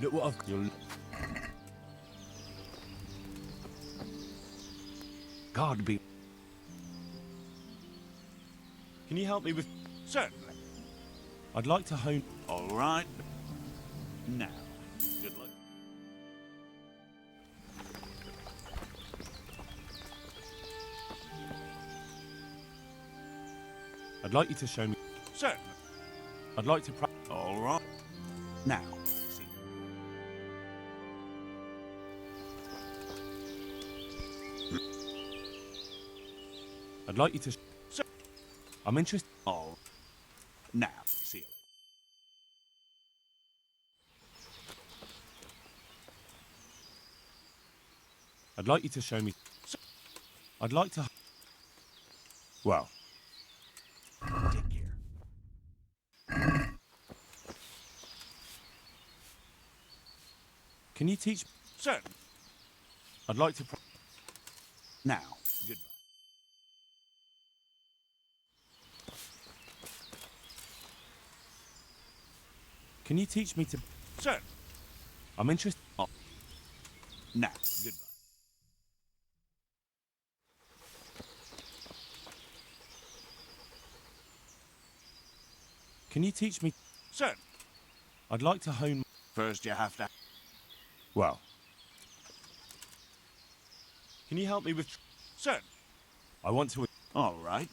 Look what I've... You'll... God be... Can you help me with... Certainly. I'd like to hone... All right. Now, good luck. I'd like you to show me... Certainly. I'd like to... All right. Now, see. I'd like you to... I'm interested... All. Now, see you later. I'd like you to show me... I'd like to... Well... Take care. Can you teach... Certainly. I'd like to... Now, goodbye. Can you teach me to... Certainly. I'm interested... Oh. Now, goodbye. Can you teach me... Certainly. I'd like to hone... First, you have to. Well... Can you help me with... Certainly. I want to... All right.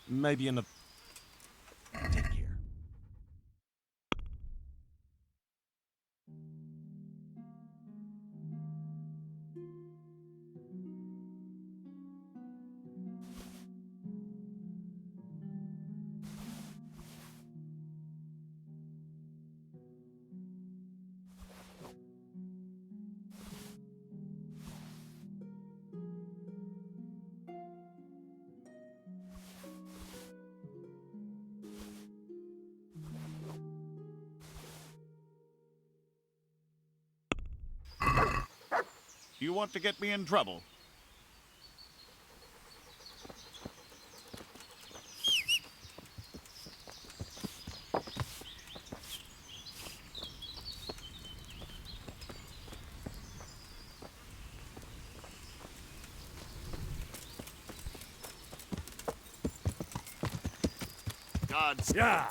Maybe in a... Take care. You want to get me in trouble? God's... Yeah!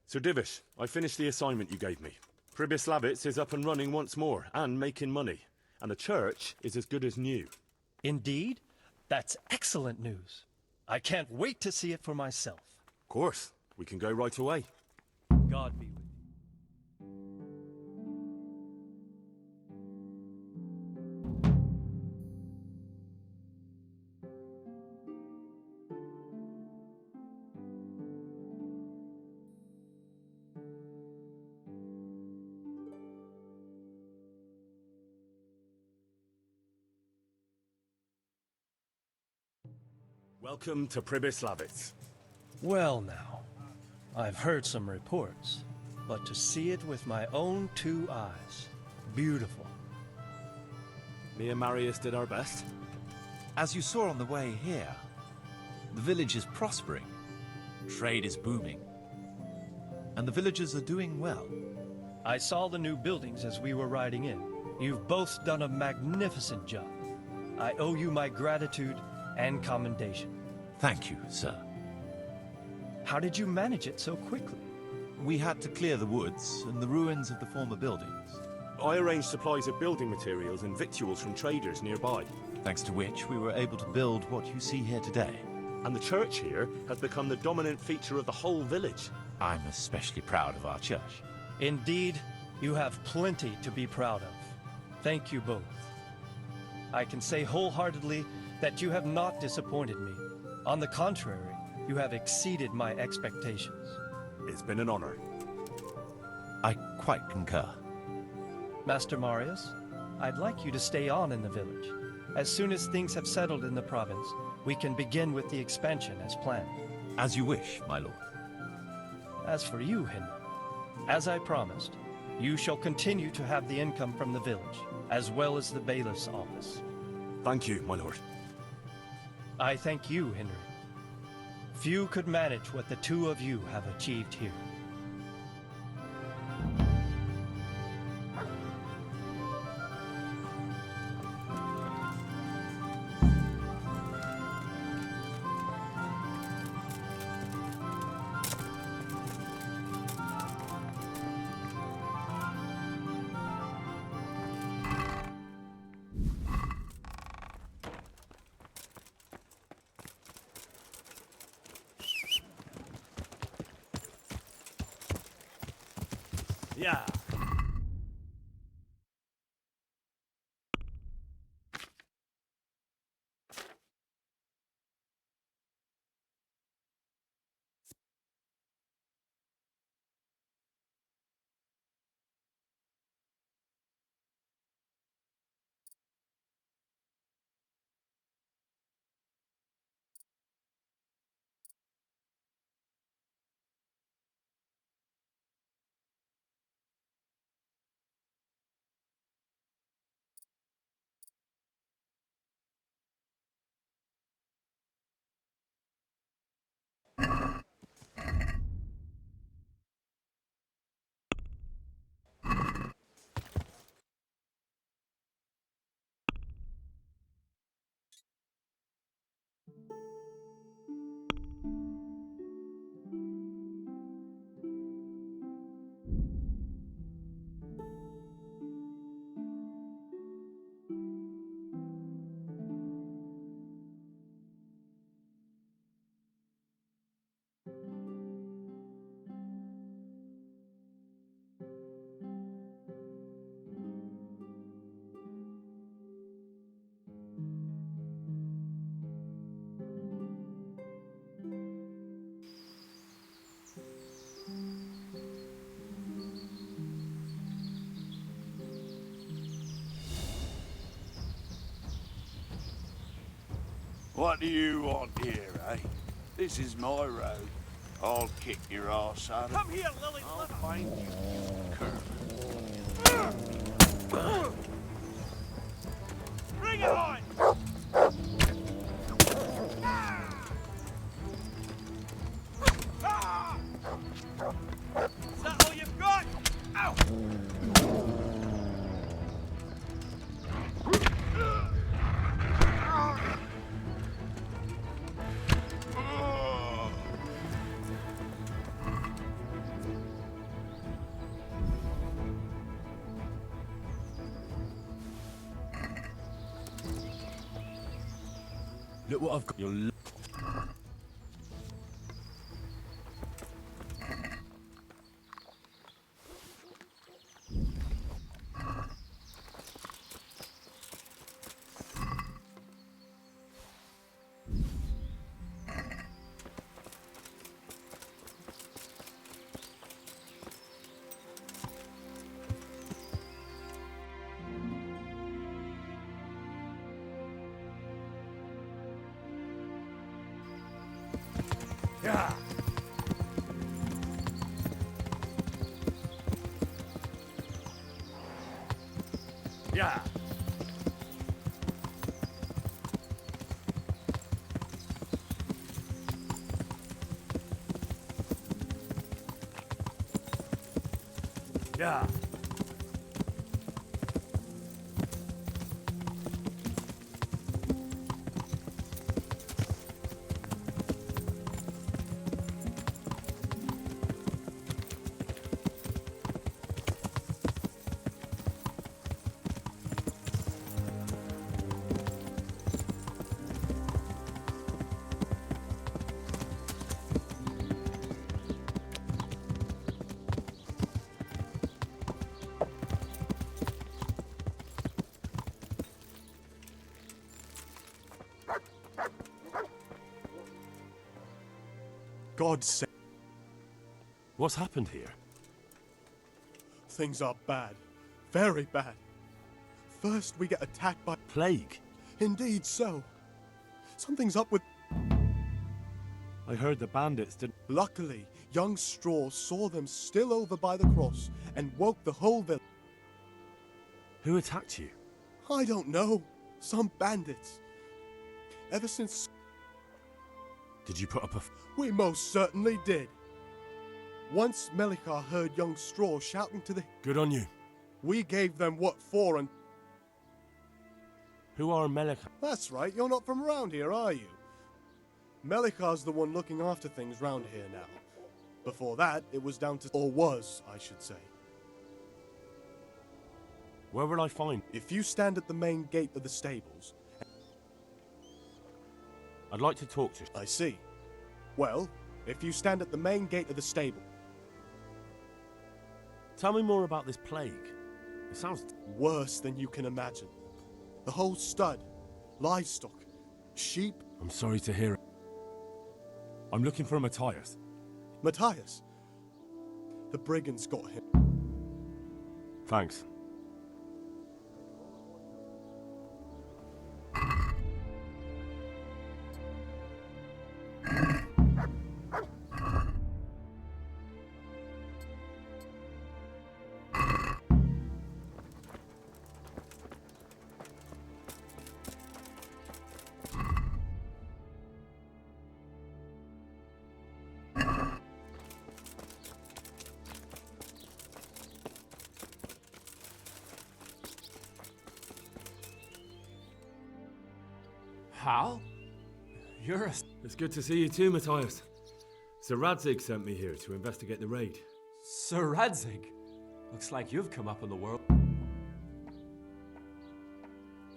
Sir Divish, I finished the assignment you gave me. Pribyslavitz is up and running once more, and making money. And the church is as good as new. Indeed? That's excellent news. I can't wait to see it for myself. Of course, we can go right away. God be with you. Welcome to Pribyslavitz. Well now, I've heard some reports, but to see it with my own two eyes, beautiful. Me and Marius did our best. As you saw on the way here, the village is prospering, trade is booming, and the villagers are doing well. I saw the new buildings as we were riding in. You've both done a magnificent job. I owe you my gratitude and commendation. Thank you, sir. How did you manage it so quickly? We had to clear the woods and the ruins of the former buildings, I arranged supplies of building materials and victuals from traders nearby. thanks to which we were able to build what you see here today. And the church here has become the dominant feature of the whole village. I'm especially proud of our church. Indeed, you have plenty to be proud of. Thank you both. I can say wholeheartedly that you have not disappointed me. On the contrary, you have exceeded my expectations. It's been an honor. I quite concur. Master Marius, I'd like you to stay on in the village. As soon as things have settled in the province, we can begin with the expansion as planned. As you wish, my lord. As for you, Henry, as I promised, you shall continue to have the income from the village, as well as the bailiff's office. Thank you, my lord. I thank you, Henry. Few could manage what the two of you have achieved here. Yeah. What do you want here, eh? This is my road. I'll kick your ass out of it. Come here, Lily. I'll find you, you cur. Bring it on! Is that all you've got? Ow! Look what I've got. You'll Yeah. Yeah. Yeah. God's sake. What's happened here? Things are bad. Very bad. First, we get attacked by... Plague? Indeed so. Something's up with... I heard the bandits did... Luckily, young Straw saw them still over by the cross and woke the whole village. Who attacked you? I don't know. Some bandits. Ever since... Did you put up a... We most certainly did. Once Melikar heard young Straw shouting to the... Good on you. We gave them what for and... Who are Melika? That's right, you're not from around here, are you? Melikar's the one looking after things round here now. Before that, it was down to... Or was, I should say. Where will I find... If you stand at the main gate of the stables... I'd like to talk to... I see. Well, if you stand at the main gate of the stable... Tell me more about this plague. It sounds... Worse than you can imagine. The whole stud, livestock, sheep... I'm sorry to hear it. I'm looking for Matthias. Matthias. The brigands got him. Thanks. Hal? You're a... It's good to see you too, Matthias. Sir Radzig sent me here to investigate the raid. Sir Radzig? Looks like you've come up in the world.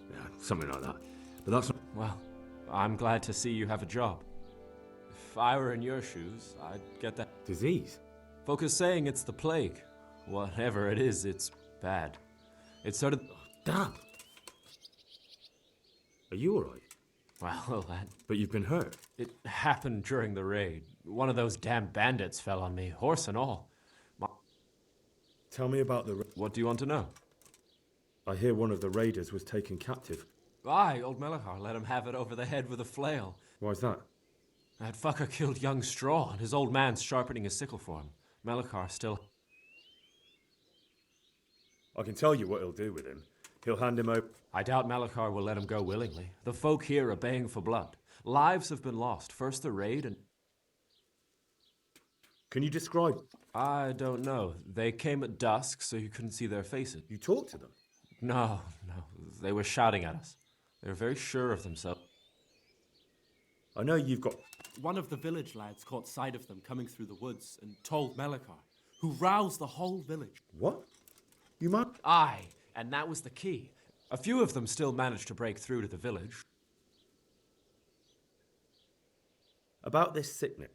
Yeah, something like that. But that's... Well, I'm glad to see you have a job. If I were in your shoes, I'd get that... Disease? Folk are saying it's the plague. Whatever it is, it's bad. It's sort of... Damn! Are you alright? Well, that... But you've been hurt. It happened during the raid. One of those damn bandits fell on me, horse and all. Tell me about the... What do you want to know? I hear one of the raiders was taken captive. Aye, old Melikar let him have it over the head with a flail. Why's that? That fucker killed young Straw, and his old man's sharpening his sickle for him. Melikar still... I can tell you what he'll do with him. He'll hand him over... I doubt Melikar will let him go willingly. The folk here are baying for blood. Lives have been lost. First the raid and... Can you describe... I don't know. They came at dusk, so you couldn't see their faces. You talked to them? No. They were shouting at us. They were very sure of themselves. I know you've got... One of the village lads caught sight of them coming through the woods and told Melikar, who roused the whole village. What? You might... Aye, and that was the key. A few of them still managed to break through to the village. About this sickness.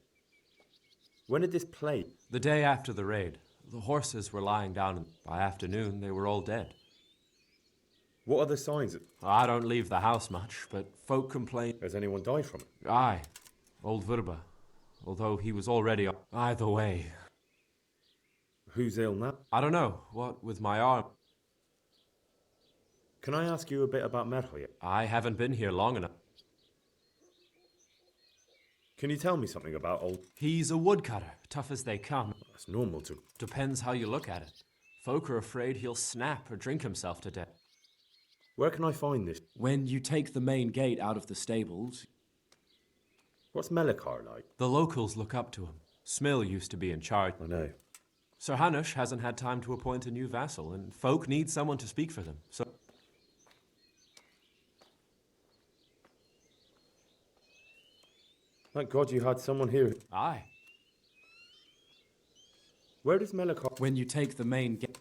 When did this plague? The day after the raid. The horses were lying down, and by afternoon they were all dead. What are the signs of... I don't leave the house much, but folk complain... Has anyone died from it? Aye, old Verba. Although he was already... Either way. Who's ill now? I don't know. What with my arm... Can I ask you a bit about Merhoy? I haven't been here long enough. Can you tell me something about old... He's a woodcutter, tough as they come. That's normal to... Depends how you look at it. Folk are afraid he'll snap or drink himself to death. Where can I find this? When you take the main gate out of the stables... What's Melikar like? The locals look up to him. Smill used to be in charge. I know. Sir Hanush hasn't had time to appoint a new vassal, and folk need someone to speak for them, so... Thank God you had someone here. Aye. Where does Melikar... When you take the main gate...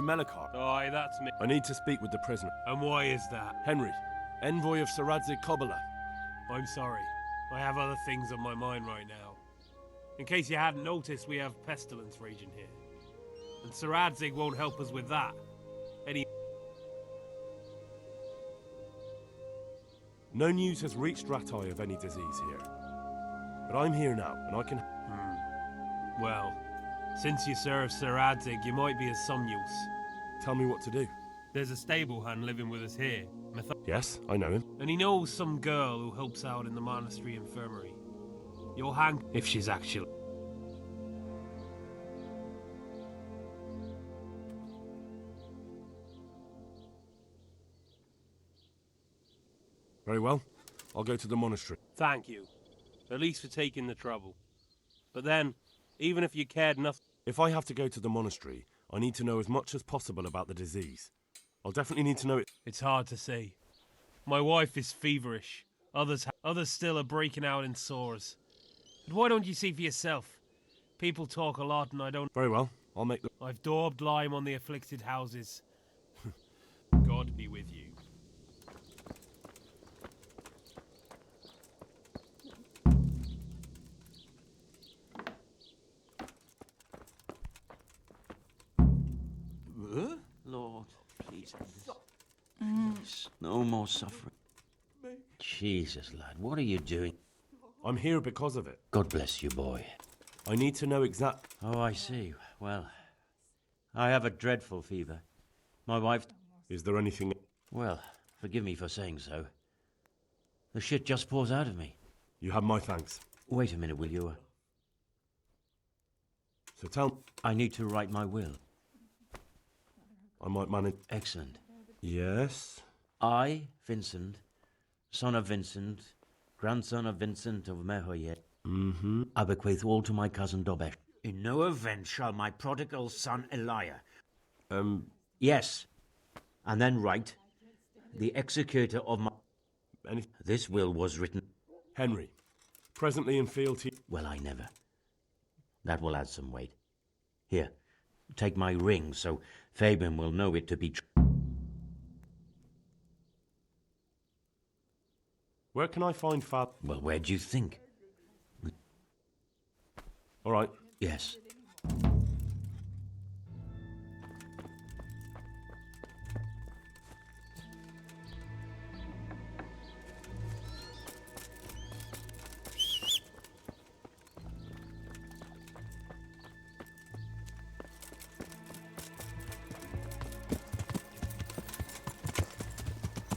Melikar. Aye, that's me. I need to speak with the prisoner. And why is that? Henry, envoy of Sir Radzig Kobyla. I'm sorry. I have other things on my mind right now. In case you hadn't noticed, we have pestilence raging here. And Sir Radzig won't help us with that. No news has reached Ratai of any disease here. But I'm here now, and I can... Well, since you serve Sir Radzig, you might be of some use. Tell me what to do. There's a stable hand living with us here, Yes, I know him. and he knows some girl who helps out in the monastery infirmary. You'll hang if she's actually... Very well. I'll go to the monastery. Thank you. At least for taking the trouble. But then, even if you cared enough... If I have to go to the monastery, I need to know as much as possible about the disease. I'll definitely need to know it. It's hard to say. My wife is feverish. Others still are breaking out in sores. But why don't you see for yourself? People talk a lot and I don't... Very well. I'll make the... I've daubed lime on the afflicted houses. God be with you. Lord, please. No more suffering. Jesus, lad, what are you doing? I'm here because of it. God bless you, boy. I need to know exact... Oh, I see. Well, I have a dreadful fever. My wife... Is there anything... Well, forgive me for saying so. The shit just pours out of me. You have my thanks. Wait a minute, will you? So tell... I need to write my will. I might manage... Excellent. Yes? I, Vincent, son of Vincent, grandson of Vincent of Mehoyet, I bequeath all to my cousin Dobesh. In no event shall my prodigal son Elia... Yes. And then write, the executor of my... This will was written... Henry, presently in fealty... Well, I never. That will add some weight. Here, take my ring so Fabian will know it to be true. Where can I find Fab... Well, where do you think? All right. Yes.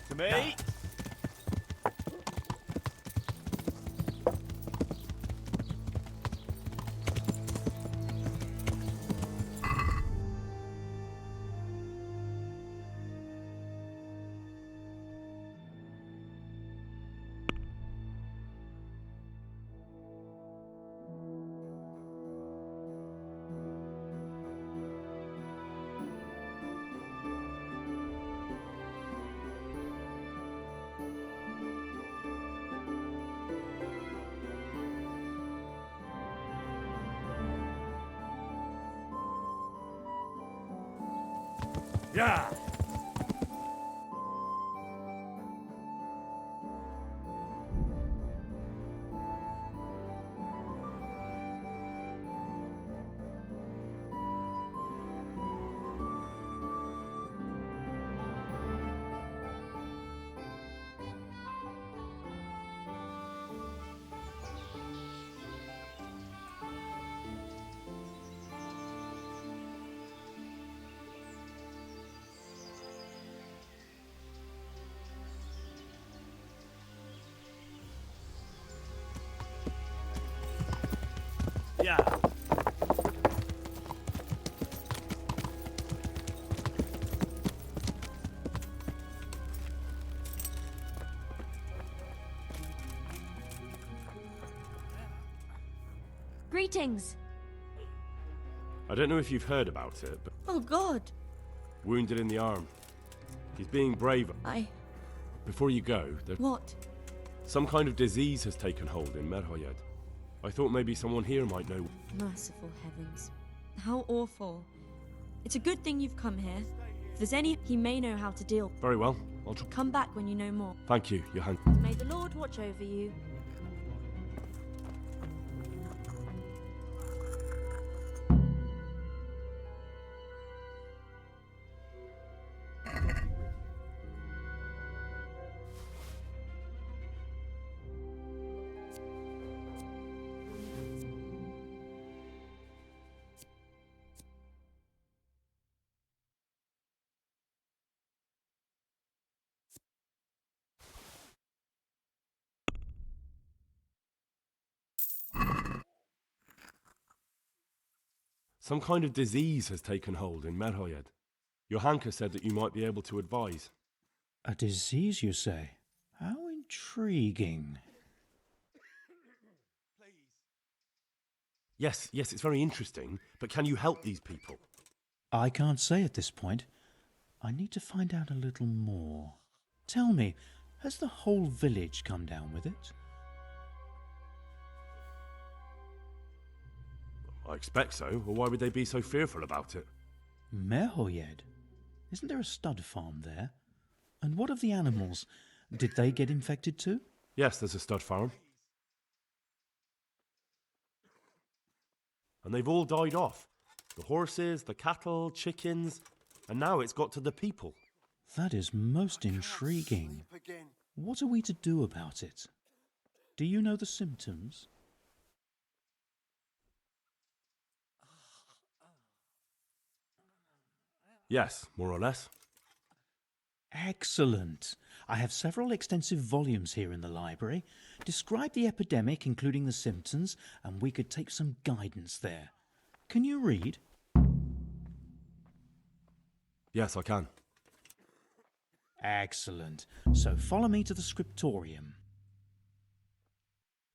To me. Yeah! Yeah. Greetings. I don't know if you've heard about it, but... Oh, God. Wounded in the arm. He's being brave. Before you go, What? some kind of disease has taken hold in Merhoyed. I thought maybe someone here might know. Merciful heavens. How awful. It's a good thing you've come here. If there's any, he may know how to deal. Very well. I'll try. Come back when you know more. Thank you, Johan. May the Lord watch over you. Some kind of disease has taken hold in Merhoyed. Johanka said that you might be able to advise. A disease, you say? How intriguing. Yes, it's very interesting, but can you help these people? I can't say at this point. I need to find out a little more. Tell me, has the whole village come down with it? I expect so, or why would they be so fearful about it? Merhoyed? Isn't there a stud farm there? And what of the animals? Did they get infected too? Yes, there's a stud farm. And they've all died off. The horses, the cattle, chickens, and now it's got to the people. That is most intriguing. What are we to do about it? Do you know the symptoms? Yes, more or less. Excellent. I have several extensive volumes here in the library. Describe the epidemic, including the symptoms, and we could take some guidance there. Can you read? Yes, I can. Excellent. So follow me to the scriptorium.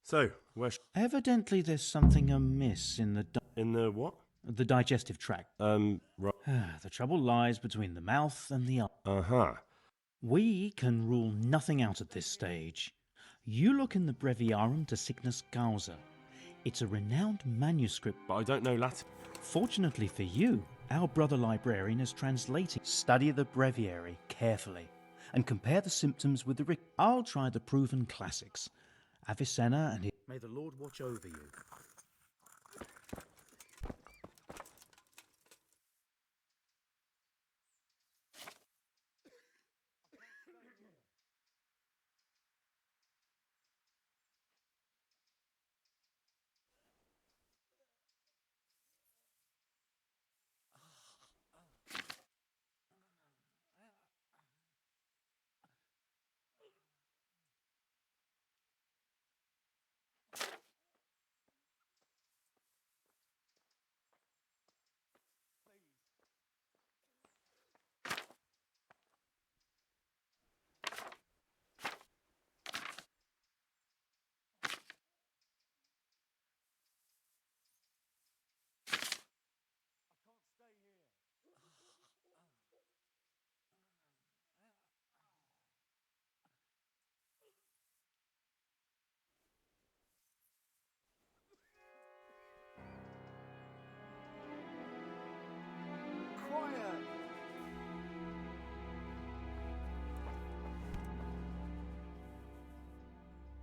So, where's... Evidently there's something amiss in the... In the what? The digestive tract. Right. The trouble lies between the mouth and the eye. Uh-huh. We can rule nothing out at this stage. You look in the Breviarium de Sickness Causa. It's a renowned manuscript. But I don't know Latin. Fortunately for you, our brother librarian is translating. Study the breviary carefully and compare the symptoms with the... I'll try the proven classics. Avicenna and... May the Lord watch over you.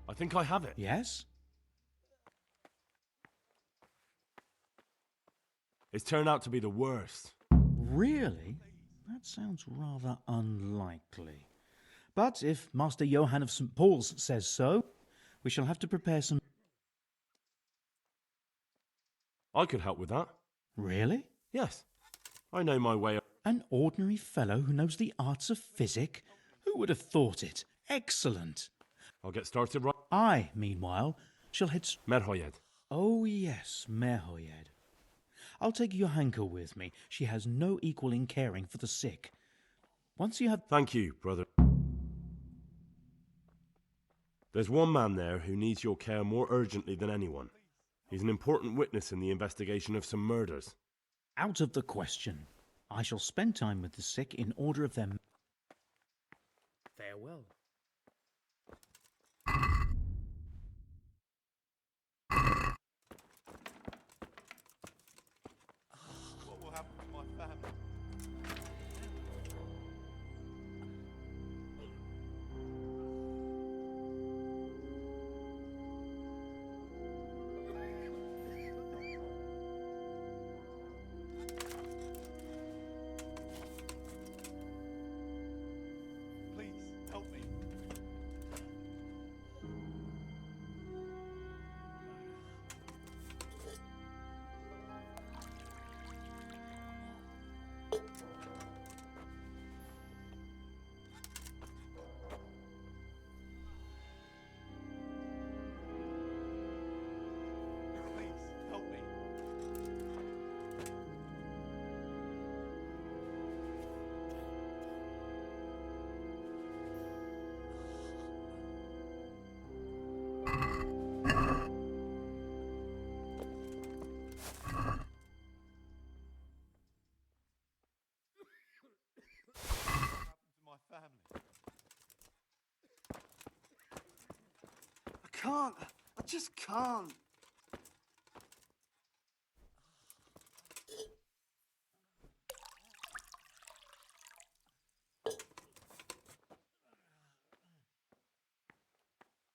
I think I have it. Yes? It's turned out to be the worst. Really? That sounds rather unlikely. But if Master Johann of St. Paul's says so, we shall have to prepare some... I could help with that. Really? Yes. I know my way. An ordinary fellow who knows the arts of physic? Who would have thought it? Excellent. I'll get started right... I, meanwhile, shall head... Merhoyed. Oh, yes, Merhoyed. I'll take Johanka with me. She has no equal in caring for the sick. Once you have... Thank you, brother. There's one man there who needs your care more urgently than anyone. He's an important witness in the investigation of some murders. Out of the question. I shall spend time with the sick in order of them. Farewell. What will happen to my family? can't. I just can't.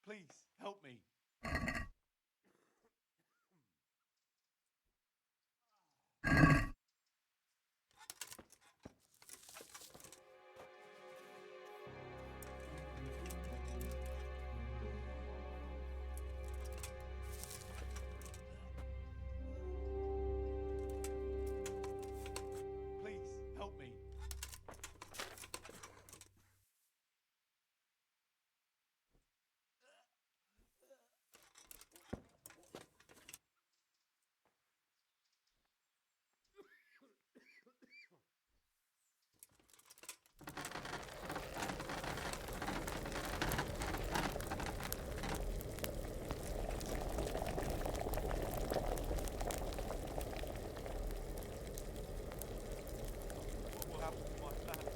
Please, help me. Please, help me. What will happen to my family?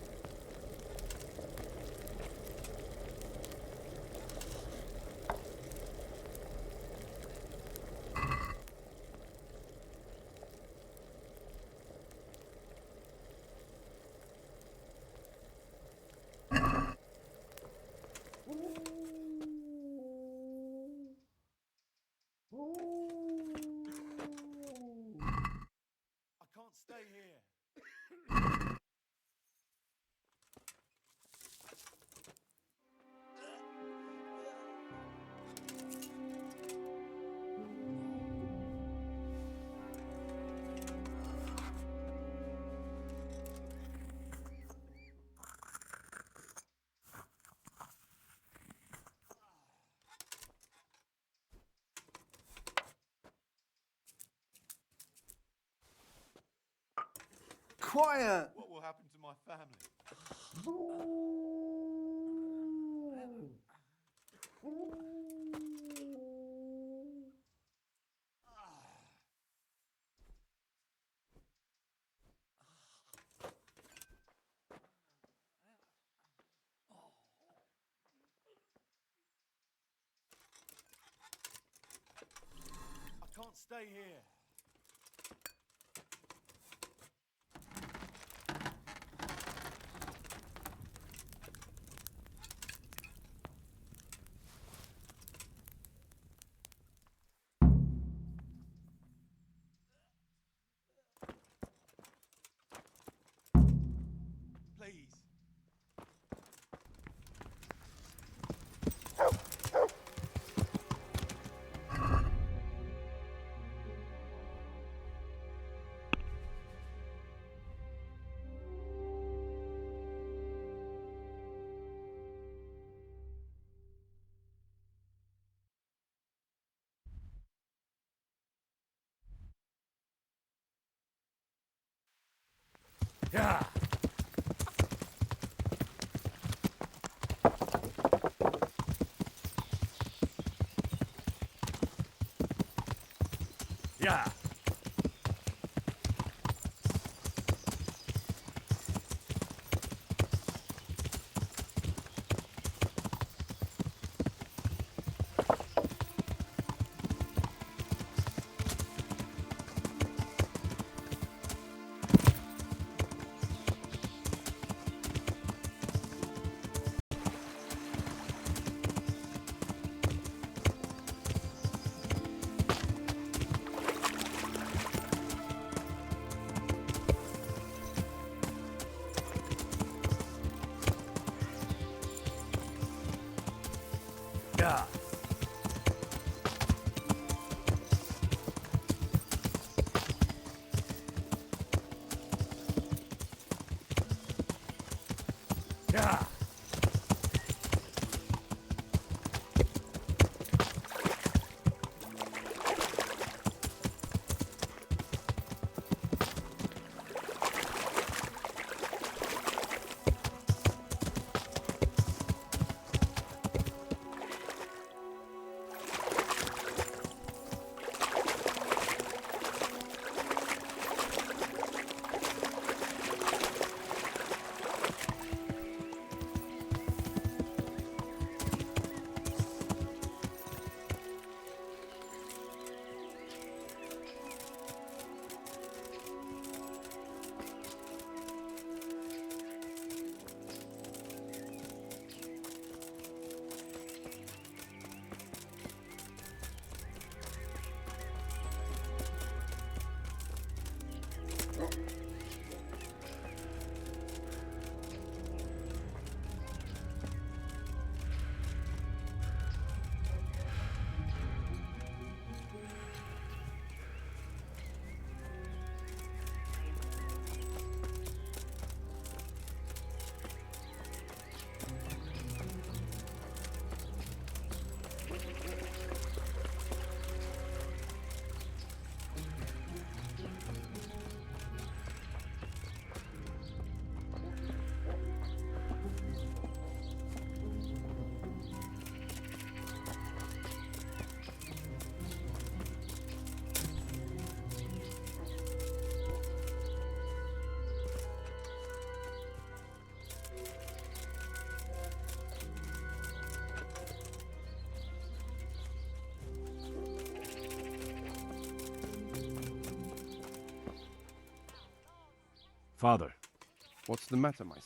I can't stay here. Quiet! What will happen to my family? I can't stay here. Please. Yeah. Yeah. Yeah. Yeah. Father, What's the matter, my son?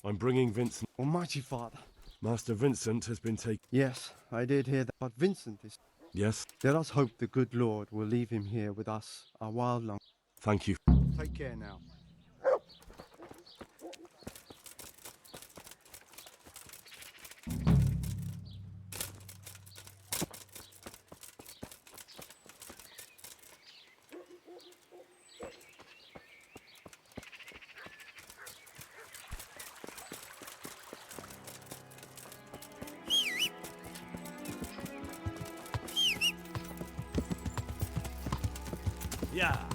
I'm bringing Vincent. Almighty Father. Master Vincent has been taken. Yes, I did hear that. But Vincent is... Yes, Let us hope the good Lord will leave him here with us a while long. thank you. Take care now. Yeah.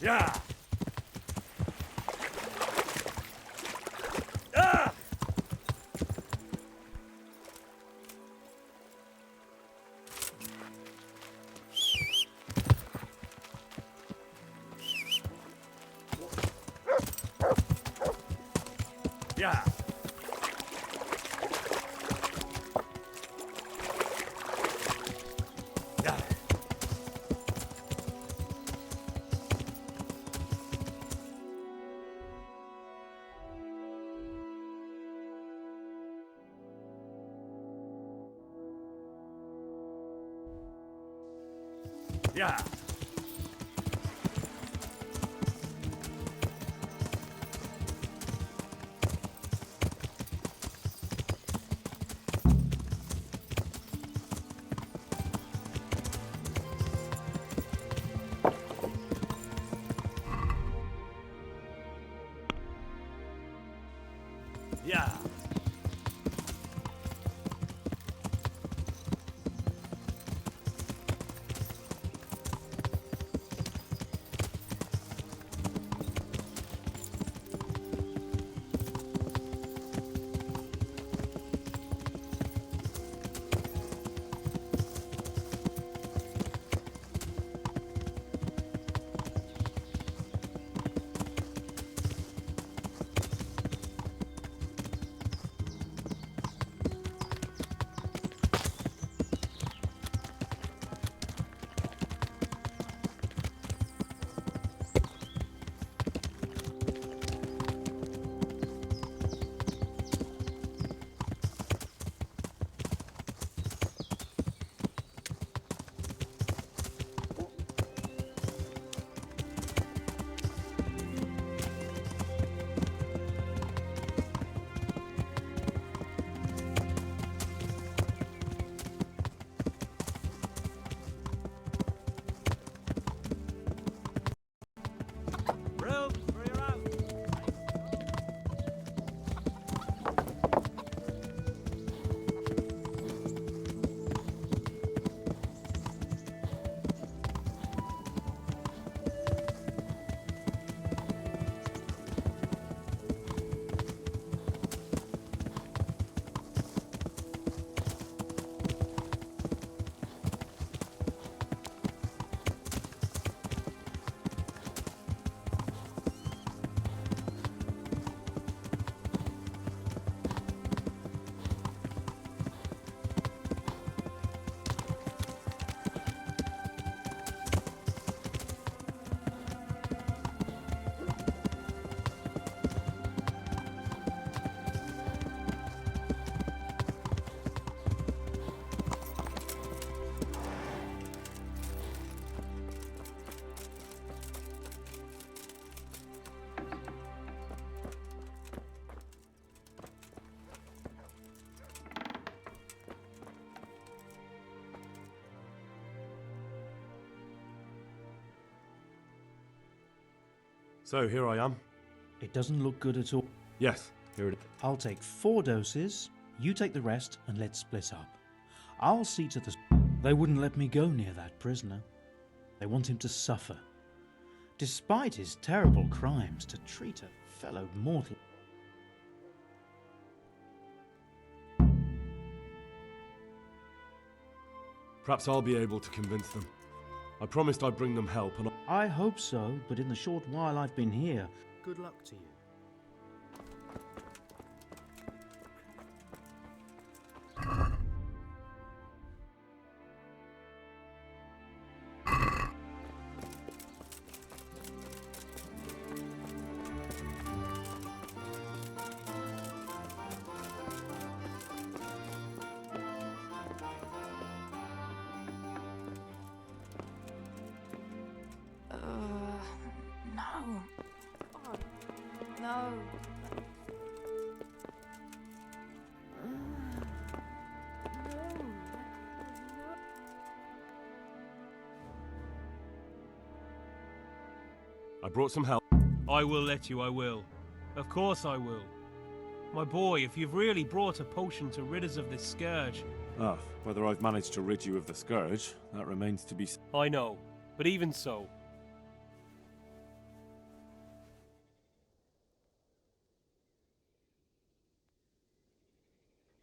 Yeah. Ah! Yeah. Yeah. Yeah. Yeah. So here I am. It doesn't look good at all. Yes, here it is. I'll take 4 doses, you take the rest, and let's split up. I'll see to the... They wouldn't let me go near that prisoner. They want him to suffer. Despite his terrible crimes, to treat a fellow mortal... Perhaps I'll be able to convince them. I promised I'd bring them help, and I hope so, but in the short while I've been here... Good luck to you. No. I brought some help. I will let you, I will. Of course I will. My boy, if you've really brought a potion to rid us of this scourge... Ah, whether I've managed to rid you of the scourge, that remains to be... I know, but even so...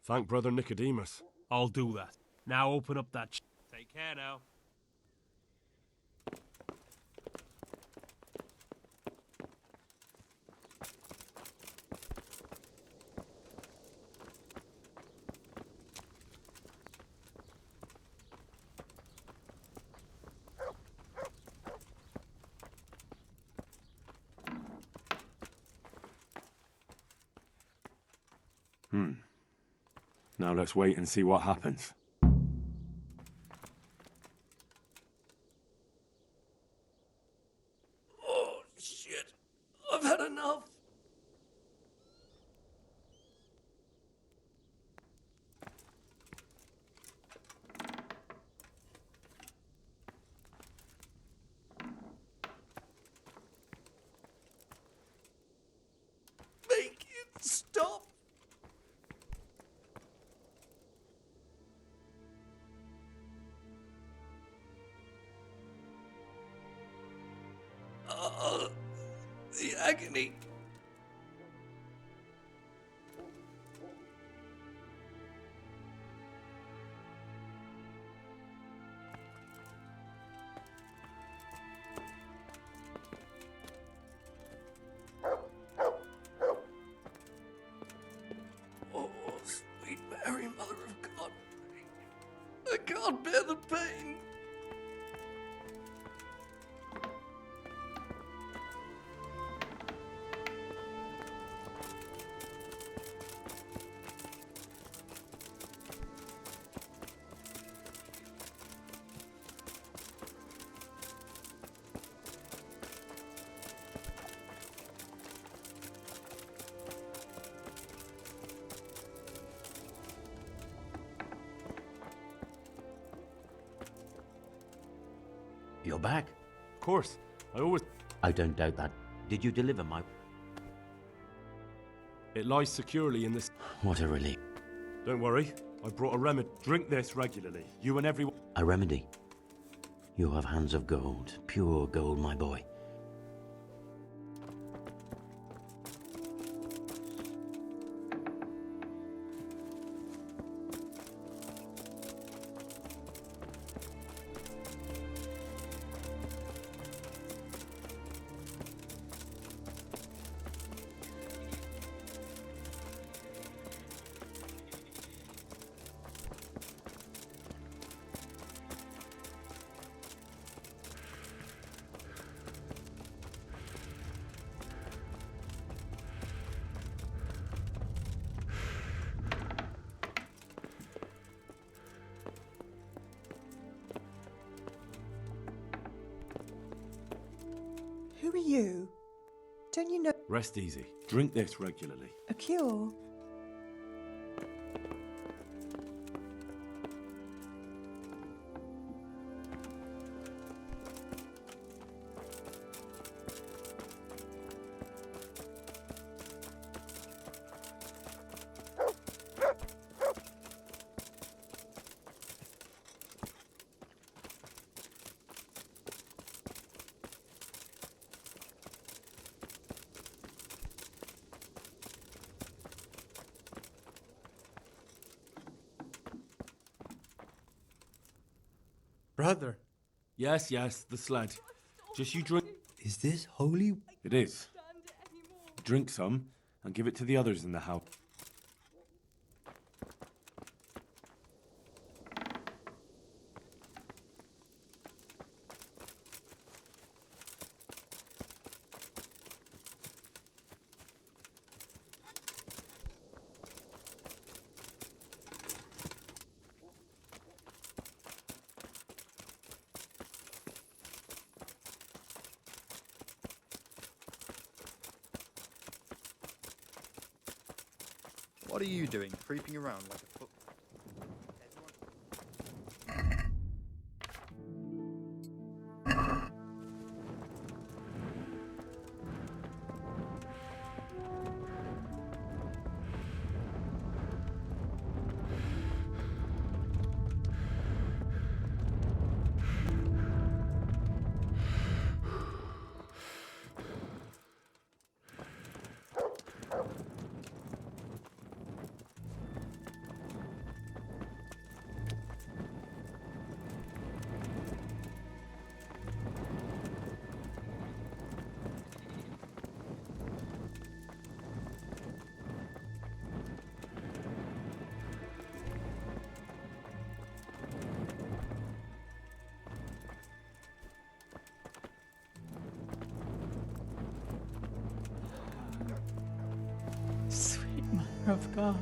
Thank Brother Nicodemus. I'll do that. Now open up that... Take care now. Now let's wait and see what happens. Oh, shit. I've had enough. Make it stop. The agony. Oh, sweet Mary, Mother of God. I can't bear the pain. You're back? Of course. I don't doubt that. Did you deliver my... It lies securely in this... What a relief. Don't worry. I brought a remedy. Drink this regularly. You and everyone... A remedy? You have hands of gold. Pure gold, my boy. Who are you? Don't you know Rest easy. Drink this regularly. a cure? Brother. Yes, the sled. Just you drink... Is this holy? It is. Drink some and give it to the others in the house. What are you doing, creeping around like a foot? Sweet Mother of God.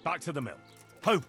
Back to the mill. Home!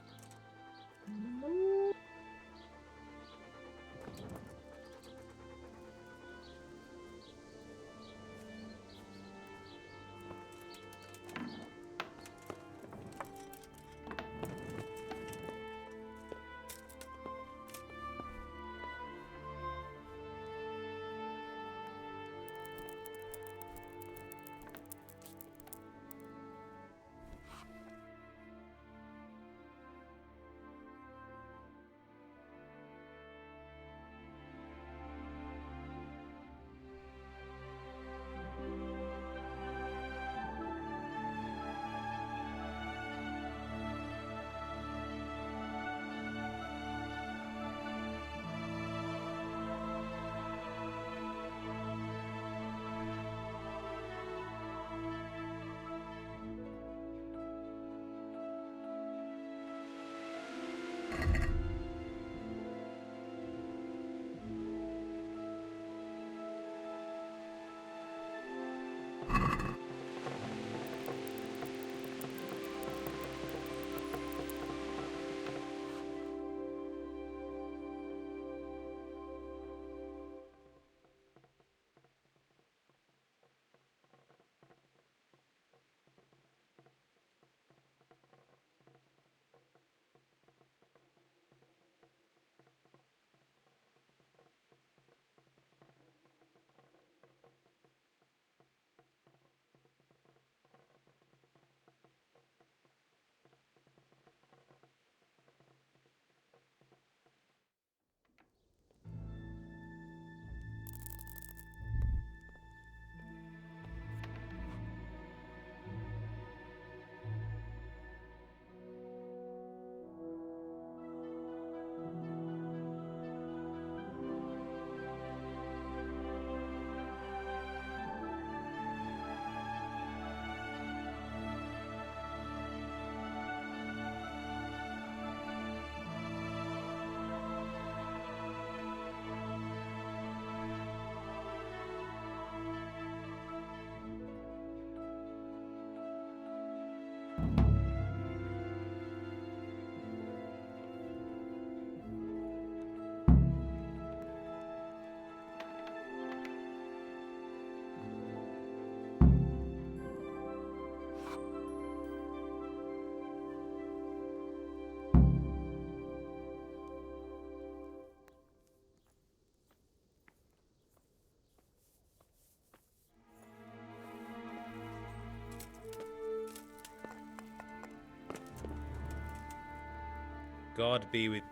God be with...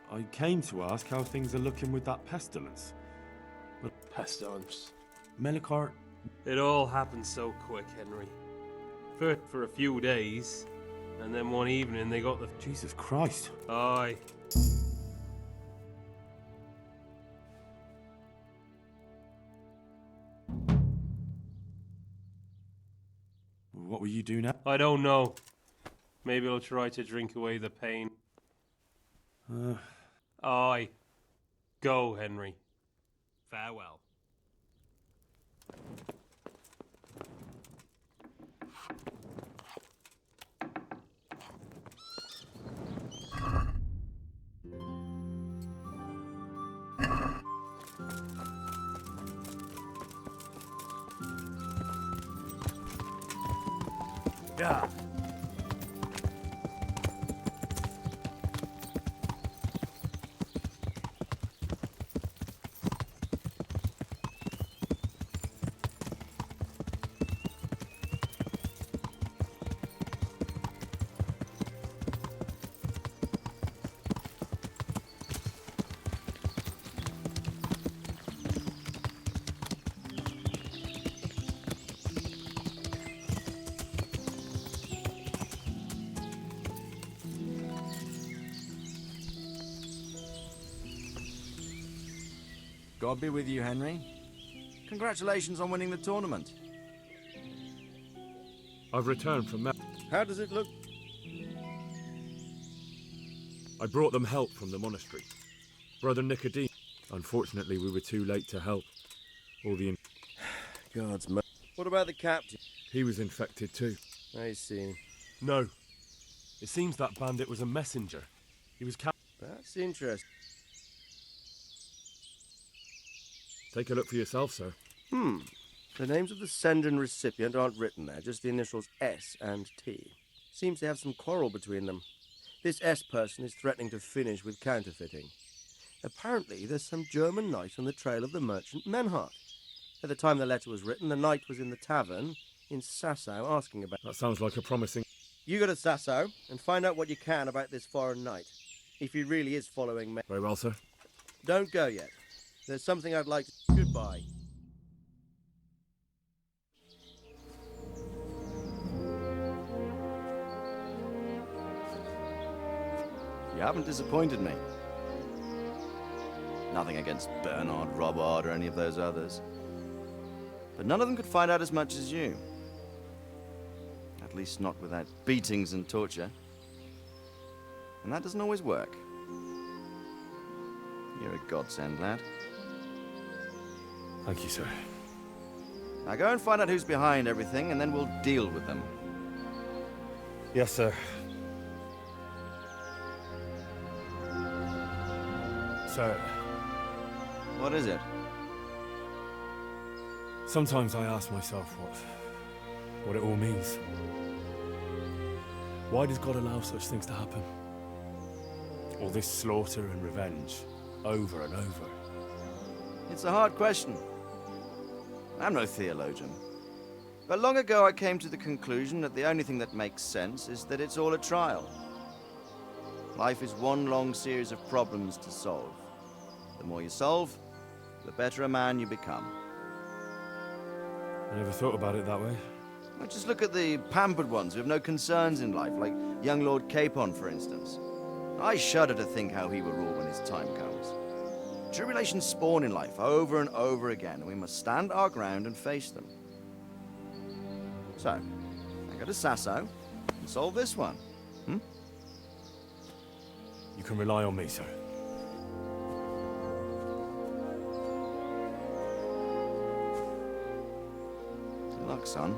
I came to ask how things are looking with that pestilence. But Pestilence. Melikar... It all happened so quick, Henry. For a few days, and then one evening they got the... Jesus Christ. Aye. What will you do now? I don't know. Maybe I'll try to drink away the pain. Aye. Go, Henry. Farewell. Yeah. God be with you, Henry. Congratulations on winning the tournament. I've returned from Mel. How does it look? I brought them help from the monastery. Brother Nicodemus. Unfortunately, we were too late to help. All the... God's mercy. What about the captain? He was infected too. I see. No, It seems that bandit was a messenger. He was That's interesting. Take a look for yourself, sir. The names of the sender and recipient aren't written there, just the initials S and T. Seems they have some quarrel between them. This S person is threatening to finish with counterfeiting. Apparently, there's some German knight on the trail of the merchant Menhart. At the time the letter was written, the knight was in the tavern in Sasau asking about... That sounds like a promising... You go to Sasau and find out what you can about this foreign knight. If he really is following me... Very well, sir. Don't go yet. There's something I'd like to... Goodbye. You haven't disappointed me. Nothing against Bernard, Robert, or any of those others. But none of them could find out as much as you. At least not without beatings and torture. And that doesn't always work. You're a godsend, lad. Thank you, sir. Now go and find out who's behind everything, and then we'll deal with them. Yes, sir. Sir. What is it? Sometimes I ask myself what it all means. Why does God allow such things to happen? All this slaughter and revenge, over and over. It's a hard question. I'm no theologian. But long ago I came to the conclusion that the only thing that makes sense is that it's all a trial. Life is one long series of problems to solve. The more you solve, the better a man you become. I never thought about it that way. Well, just look at the pampered ones who have no concerns in life, like young Lord Capon, for instance. I shudder to think how he will rule when his time comes. Tribulations spawn in life over and over again, and we must stand our ground and face them. So, I go to Sasau and solve this one. You can rely on me, sir. Good luck, son.